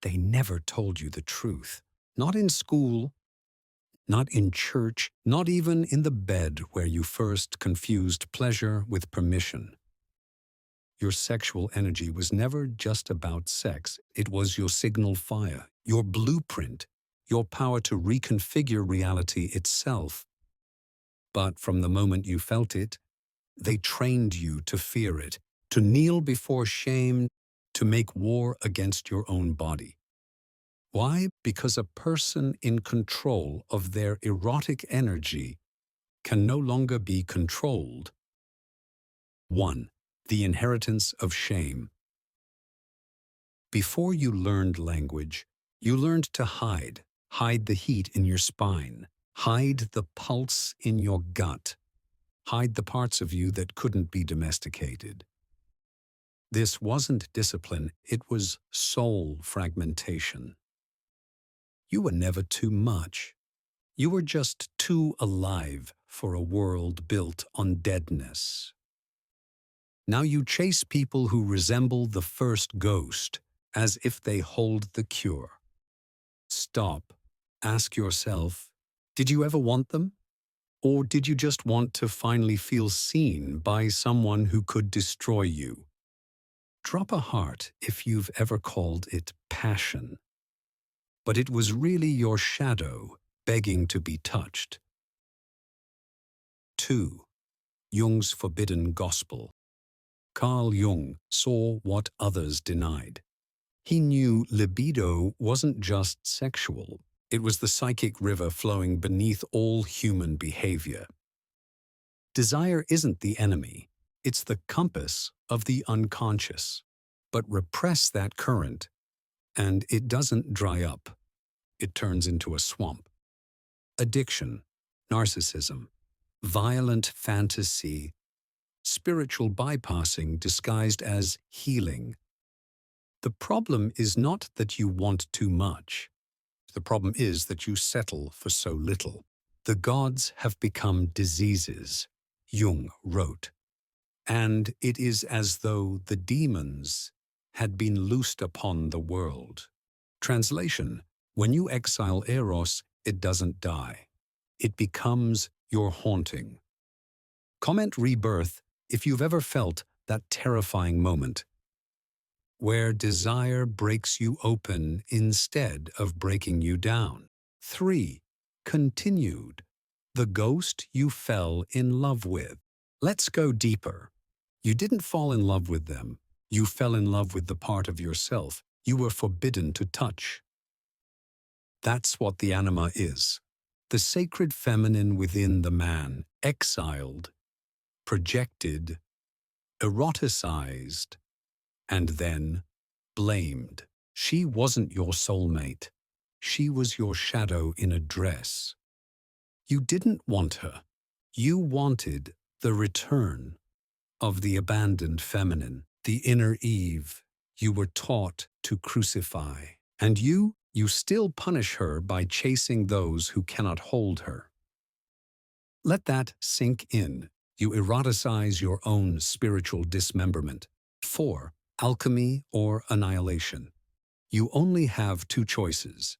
they never told you the truth. Not in school, not in church, not even in the bed where you first confused pleasure with permission. Your sexual energy was never just about sex. It was your signal fire, your blueprint, your power to reconfigure reality itself. But from the moment you felt it, they trained you to fear it, to kneel before shame, to make war against your own body. Why? Because a person in control of their erotic energy can no longer be controlled. 1. The inheritance of shame. Before you learned language, you learned to hide the heat in your spine, hide the pulse in your gut, hide the parts of you that couldn't be domesticated. This wasn't discipline, it was soul fragmentation. You were never too much. You were just too alive for a world built on deadness. Now you chase people who resemble the first ghost, as if they hold the cure. Stop. Ask yourself, did you ever want them? Or did you just want to finally feel seen by someone who could destroy you? Drop a heart if you've ever called it passion. But it was really your shadow begging to be touched. 2. Jung's forbidden gospel. Carl Jung saw what others denied. He knew libido wasn't just sexual, it was the psychic river flowing beneath all human behavior. Desire isn't the enemy, it's the compass of the unconscious. But repress that current, and it doesn't dry up. It turns into a swamp. Addiction, narcissism, violent fantasy, spiritual bypassing disguised as healing. The problem is not that you want too much. The problem is that you settle for so little. The gods have become diseases, Jung wrote. And it is as though the demons had been loosed upon the world. Translation: when you exile Eros, it doesn't die. It becomes your haunting. Comment rebirth if you've ever felt that terrifying moment where desire breaks you open instead of breaking you down. 3. Continued. The ghost you fell in love with. Let's go deeper. You didn't fall in love with them. You fell in love with the part of yourself you were forbidden to touch. That's what the anima is. The sacred feminine within the man, exiled, projected, eroticized, and then blamed. She wasn't your soulmate. She was your shadow in a dress. You didn't want her. You wanted the return of the abandoned feminine, the inner Eve you were taught to crucify. And you still punish her by chasing those who cannot hold her. Let that sink in. You eroticize your own spiritual dismemberment. 4. Alchemy or annihilation. You only have 2 choices.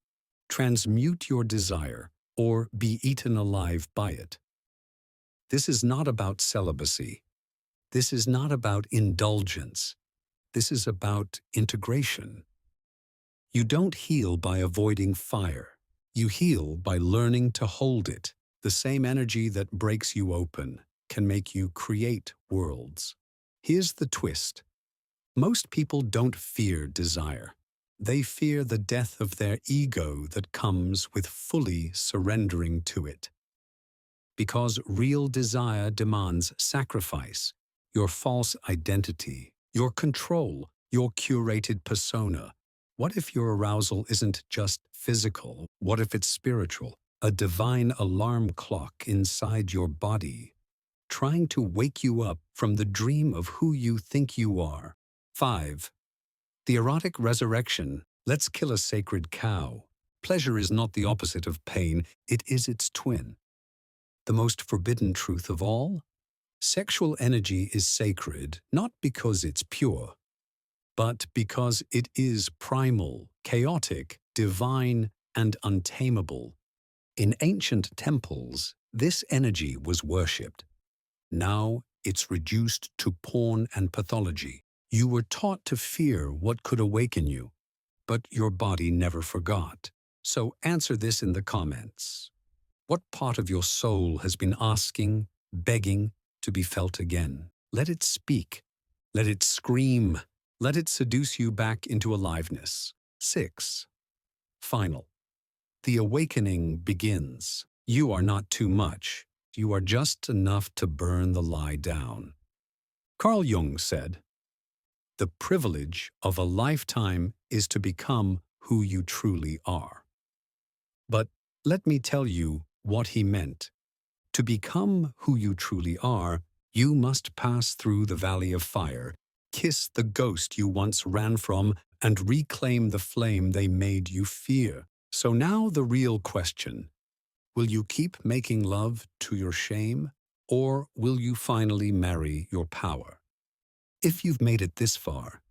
Transmute your desire or be eaten alive by it. This is not about celibacy. This is not about indulgence. This is about integration. You don't heal by avoiding fire. You heal by learning to hold it. The same energy that breaks you open can make you create worlds. Here's the twist. Most people don't fear desire. They fear the death of their ego that comes with fully surrendering to it. Because real desire demands sacrifice, your false identity, your control, your curated persona. What if your arousal isn't just physical? What if it's spiritual? A divine alarm clock inside your body, trying to wake you up from the dream of who you think you are. 5. The erotic resurrection. Let's kill a sacred cow. Pleasure is not the opposite of pain, it is its twin. The most forbidden truth of all? Sexual energy is sacred, not because it's pure, but because it is primal, chaotic, divine, and untamable. In ancient temples, this energy was worshipped. Now it's reduced to porn and pathology. You were taught to fear what could awaken you, but your body never forgot. So answer this in the comments. What part of your soul has been asking, begging to be felt again? Let it speak. Let it scream. Let it seduce you back into aliveness. 6. Final. The awakening begins. You are not too much. You are just enough to burn the lie down. Carl Jung said, "The privilege of a lifetime is to become who you truly are." But let me tell you what he meant. To become who you truly are, you must pass through the valley of fire, kiss the ghost you once ran from, and reclaim the flame they made you fear. So now the real question: will you keep making love to your shame, or will you finally marry your power? If you've made it this far,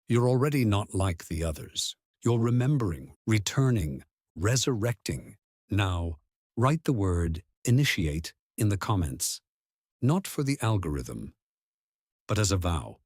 you're already not like the others. You're remembering, returning, resurrecting. Now, write the word initiate in the comments, not for the algorithm, but as a vow.